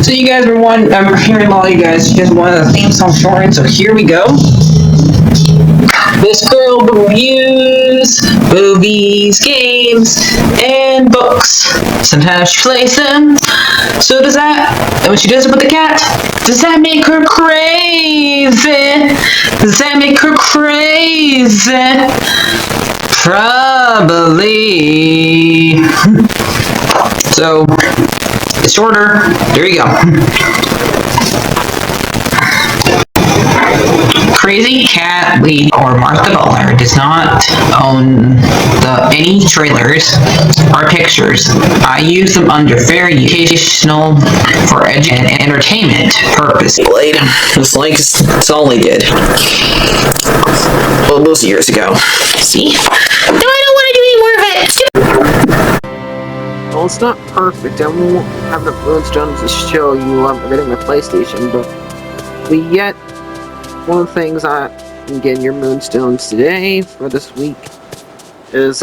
So you guys were I'm hearing all you guys wanted the theme song shortened, so here we go. This girl reviews movies, games, and books. Sometimes she plays them. So does that, and when she does it with the cat, does that make her crazy? Does that make her crazy? Probably. So, it's shorter. There you go. CrazyCatLady or Martha Butler does not own any trailers or pictures. I use them under fair educational for and entertainment purpose. It's like it's all they did. Well, those years ago. See? No, I don't want to do any more of it. Well, it's not perfect. I won't have the Moonstones to show you everything on my PlayStation, but yet one of the things I can get in your Moonstones today for this week is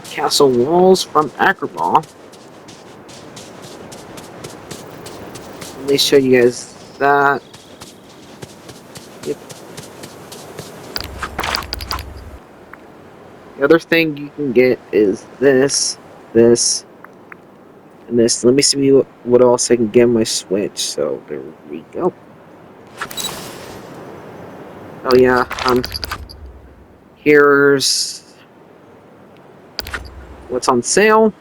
Castle Walls from Acroball. Let me show you guys that. Yep. The other thing you can get is this, and this. Let me see what else I can get on my Switch. So there we go. Oh yeah, here's what's on sale.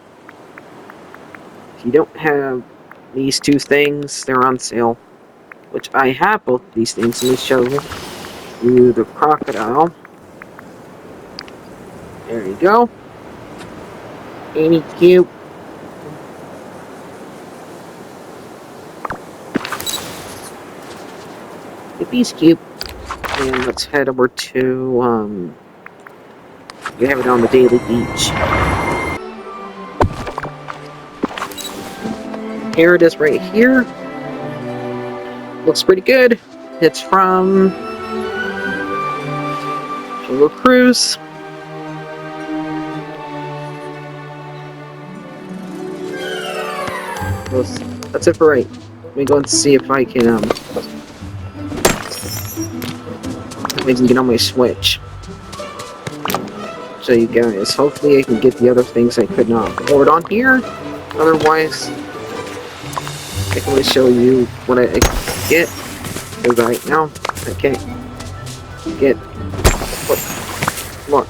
If you don't have these two things, they're on sale. Which I have both of these things. Let me show you the crocodile. There you go. Ain't he cute? If he's cute. And let's head over to, we have it on the Daily Beach. Here it is right here. Looks pretty good. It's from Jungle Cruise. Well, that's it for right. Let me go and see if I can, get on my Switch. So you guys, hopefully I can get the other things I could not afford on here. Otherwise, I can show you what I get. Because right now, I can't get what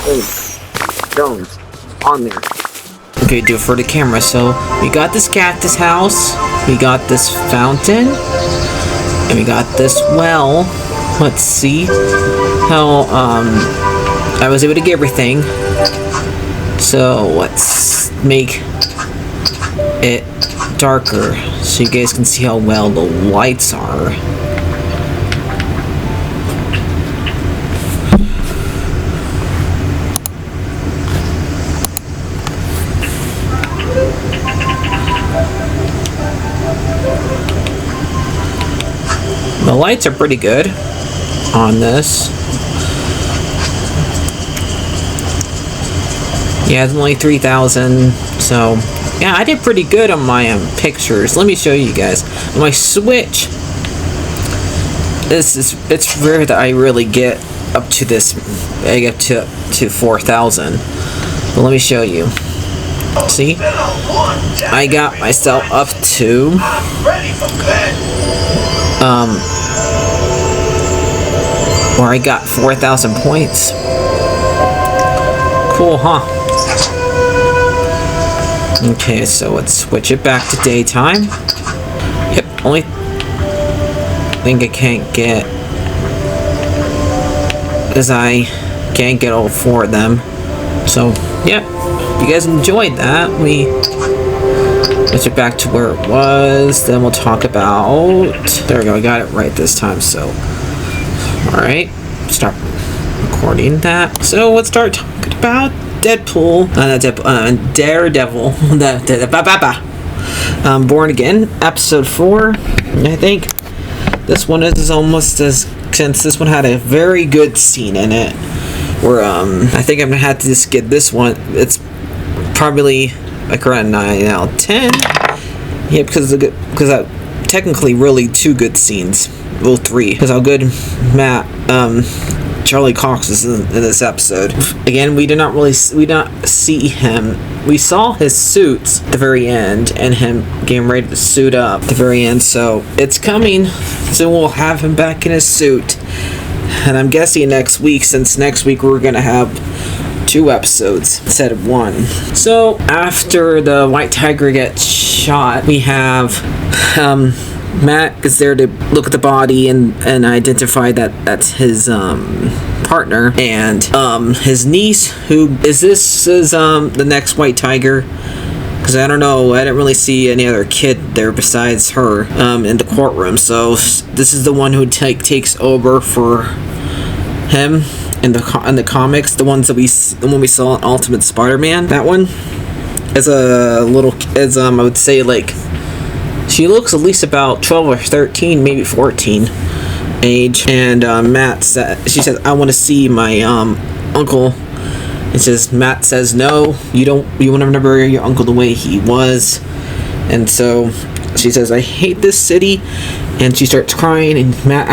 those stones on there. Okay, do it for the camera. So we got this cactus house, we got this fountain, and we got this well. Let's see how I was able to get everything. So let's make it darker so you guys can see how well the lights are. The lights are pretty good on this. Yeah, it's only 3,000, so yeah, I did pretty good on my pictures. Let me show you guys. On my Switch, it's rare that I really get up to this. I get to 4,000. But let me show you. See, I got myself up to where I got 4,000 points. Cool, huh? Okay, so let's switch it back to daytime. Yep, only thing I can't get is I can't get all 4 of them. So, yep, if you guys enjoyed that, we switch it back to where it was. Then we'll talk about. There we go, I got it right this time. So, alright, start recording that. So let's start talking about Daredevil, Born Again, episode 4. I think this one is almost as, since this one had a very good scene in it, where I think I'm gonna have to just get this one. It's probably like around a 9 out of 10. Yeah, because technically really 2 good scenes. Well, 3, because how good Charlie Cox is in this episode. Again, we did not see him. We saw his suits at the very end, and him getting ready to suit up at the very end. So it's coming. So we'll have him back in his suit. And I'm guessing next week, since next week we're gonna have 2 episodes instead of 1. So after the White Tiger gets shot, we have Matt is there to look at the body and identify that that's his partner, and his niece, who is the next White Tiger, because I don't know, I didn't really see any other kid there besides her in the courtroom. So this is the one who takes over for him in the comics, the one we saw in Ultimate Spider-Man. That one is I would say, like, she looks at least about 12 or 13, maybe 14 age. And she says, I want to see my uncle. It says, Matt says, no, you want to remember your uncle the way he was. And so she says, I hate this city. And she starts crying, and Matt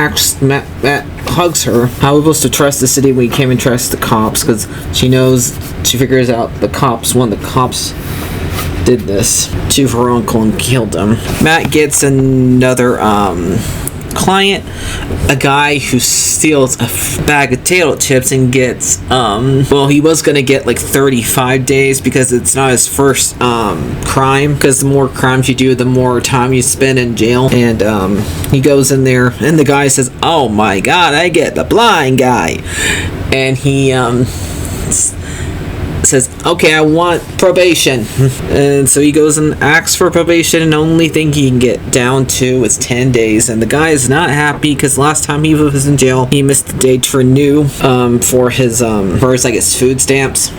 hugs her. How are we supposed to trust the city when we can't even trust the cops? Because she figures out one of the cops did this to her uncle and killed him. Matt gets another client, a guy who steals a bag of potato chips and gets he was gonna get like 35 days because it's not his first crime, because the more crimes you do, the more time you spend in jail. And he goes in there, and the guy says, oh my god, I get the blind guy. And he says, okay, I want probation. And so he goes and asks for probation, and the only thing he can get down to is 10 days. And the guy is not happy because last time he was in jail, he missed the date to renew for his food stamps,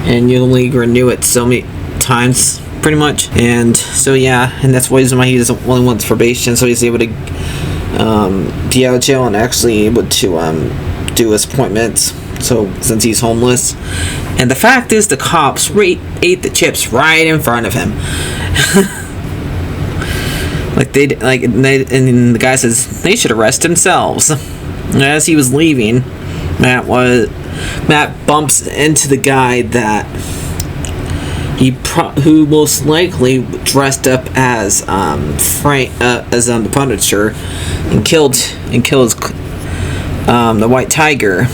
and you only renew it so many times pretty much. And so yeah, and that's why he doesn't only wants probation, so he's able to be out of jail and actually able to do his appointments. So since he's homeless, and the fact is, the cops ate the chips right in front of him. and the guy says they should arrest themselves. And as he was leaving, Matt bumps into the guy that who most likely dressed up as Frank as the Punisher and kills the White Tiger.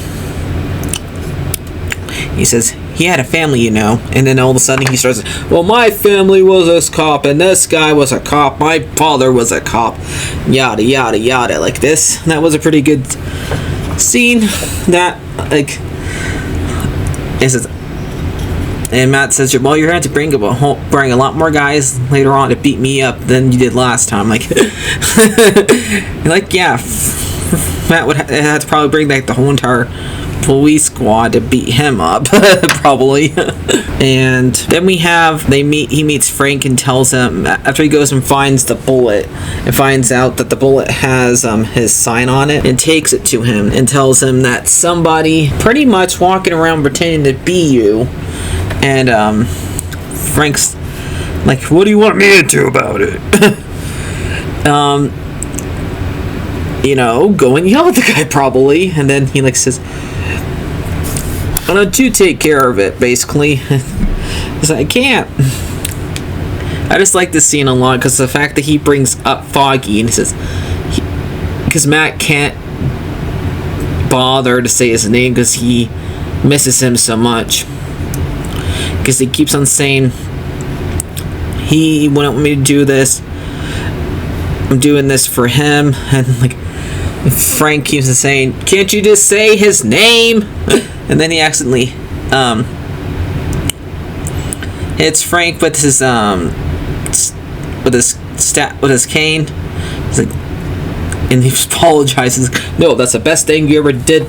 He says he had a family, you know, and then all of a sudden he starts, well, my family was a cop, and this guy was a cop, my father was a cop, yada yada yada, like this. That was a pretty good scene. That, like, it says, and Matt says, well, you're going to have to bring a lot more guys later on to beat me up than you did last time. Like, like, yeah, Matt would have to probably bring back the whole entire police squad to beat him up, probably. And then he meets Frank and tells him, after he goes and finds the bullet and finds out that the bullet has his sign on it, and takes it to him and tells him that somebody pretty much walking around pretending to be you. And Frank's like, what do you want me to do about it? Go and yell at the guy, probably. And then he says, why don't you take care of it, basically. He's like, I can't. I just like this scene a lot because the fact that he brings up Foggy, and he says, because Matt can't bother to say his name because he misses him so much. Because he keeps on saying, he wouldn't want me to do this, I'm doing this for him. And Frank keeps on saying, can't you just say his name? And then he accidentally hits Frank with his cane. He's like, and he apologizes. No, that's the best thing you ever did.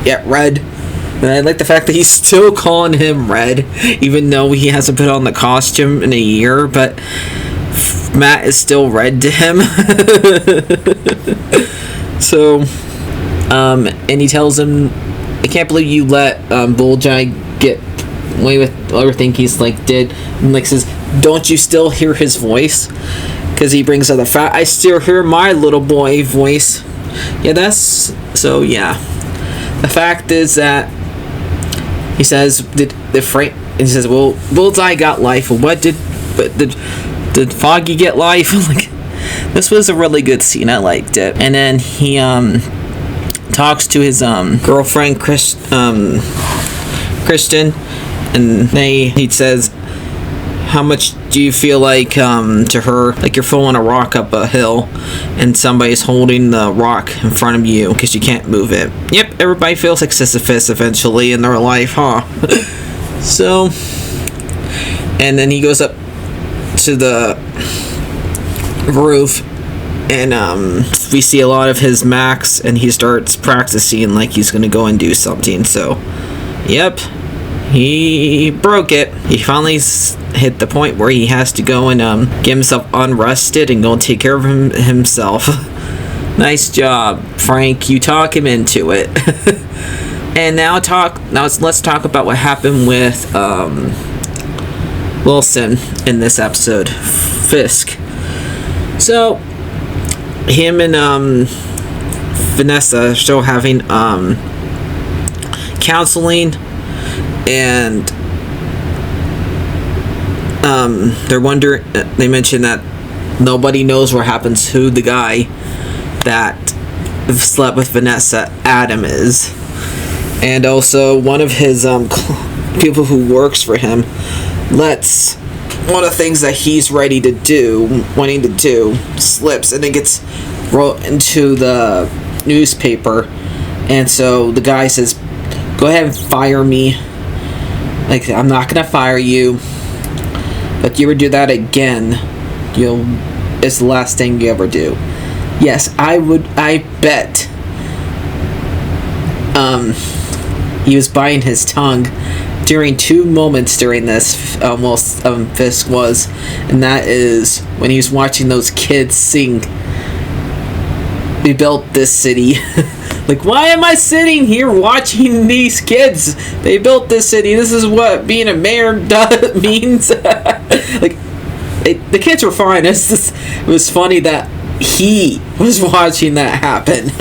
Yeah, Red. And I like the fact that he's still calling him Red, even though he hasn't put on the costume in a year. But Matt is still Red to him. So, and he tells him, I can't believe you let Bullseye get way with everything he's like did, and like says, "Don't you still hear his voice?" Because he brings up the fact, "I still hear my little boy voice." Yeah, that's so. Yeah, the fact is that he says, "Did Frank?" And he says, "Well, Bullseye got life. What did Foggy get life?" Like, this was a really good scene. I liked it. And then he talks to his girlfriend Kristen, and he says, "How much do you feel like to her like you're throwing a rock up a hill and somebody's holding the rock in front of you because you can't move it?" Yep, everybody feels like Sisyphus eventually in their life, huh? So, and then he goes up to the roof, and we see a lot of his Max, and he starts practicing like he's gonna go and do something. So, yep, he broke it. He finally hit the point where he has to go and get himself unrested and go and take care of himself. Nice job, Frank. You talk him into it. And now let's talk about what happened with Wilson in this episode, Fisk. So him and Vanessa are still having counseling, and they're wondering. They mention that nobody knows what happens to the guy that slept with Vanessa, Adam is. And also, one of his people who works for him lets one of the things that he's wanting to do, slips, and it gets wrote into the newspaper. And so the guy says, "Go ahead and fire me. Like, I'm not gonna fire you, but if you ever do that again, it's the last thing you ever do." Yes, I bet. He was biting his tongue during two moments during this, Fisk was, and that is when he was watching those kids sing, "We built this city." Like, why am I sitting here watching these kids? They built this city. This is what being a mayor means. Like, the kids were fine. It was funny that he was watching that happen.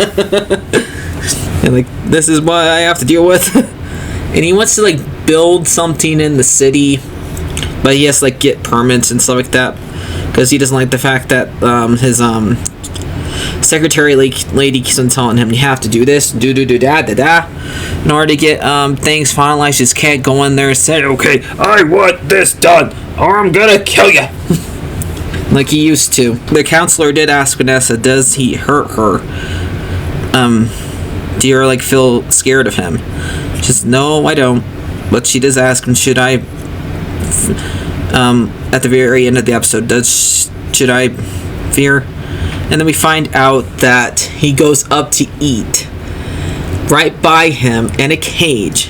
And like, this is what I have to deal with. And he wants to like build something in the city, but he has to like get permits and stuff like that, because he doesn't like the fact that his secretary lady keeps on telling him, "You have to do this, do da in order to get things finalized." Just can't go in there and say, "Okay, I want this done, or I'm gonna kill you." Like he used to. The counselor did ask Vanessa, does he hurt her? Do you like feel scared of him? She says, "No, I don't." But she does ask him, should I, at the very end of the episode, should I fear? And then we find out that he goes up to eat. Right by him in a cage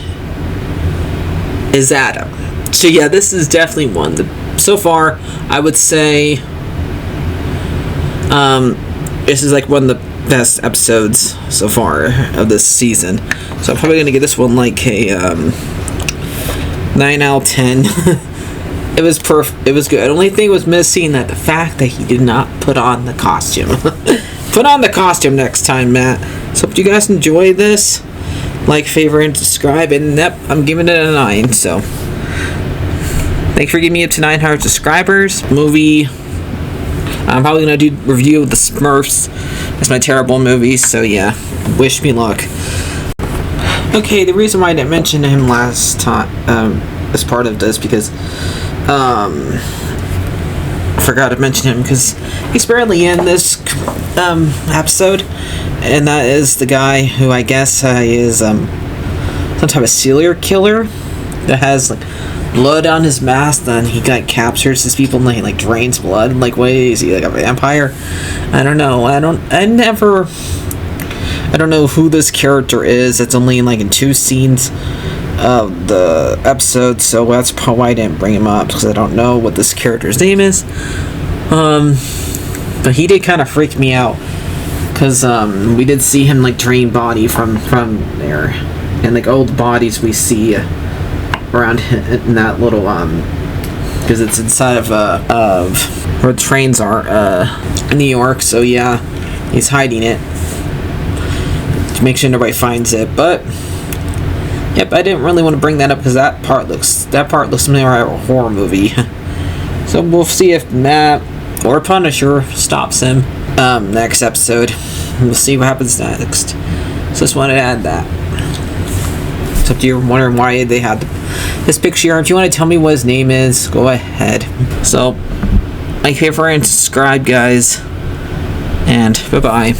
is Adam. So yeah, this is definitely one. So far, I would say this is like one of the best episodes so far of this season. So I'm probably gonna give this one like a 9 out of 10. It was perfect. It was good. The only thing was missing that the fact that he did not put on the costume. Put on the costume next time, Matt. So if you guys enjoy this, like, favorite, and subscribe. And yep, I'm giving it a 9. So thanks for giving me up to 900 subscribers. Movie. I'm probably gonna do review of the Smurfs. It's my terrible movie. So yeah, wish me luck. Okay, the reason why I didn't mention him last time as part of this because I forgot to mention him because he's barely in this episode, and that is the guy who I guess is some type of serial killer that has like blood on his mask. Then he like captures his people and he like drains blood. Like, what is he, like a vampire? I don't know. I don't know who this character is. It's only in 2 scenes of the episode, so that's probably why I didn't bring him up, because I don't know what this character's name is. But he did kind of freak me out, because we did see him like drain body from there, and like old bodies we see around in that little because it's inside of where the trains are in New York. So yeah, he's hiding it to make sure nobody finds it. But yep, I didn't really want to bring that up because that part looks more like a horror movie. So we'll see if Matt or Punisher stops him next episode. We'll see what happens next. So just wanted to add that. So if you're wondering why they had this picture, if you want to tell me what his name is, go ahead. So like, favorite, and subscribe, guys, and bye bye.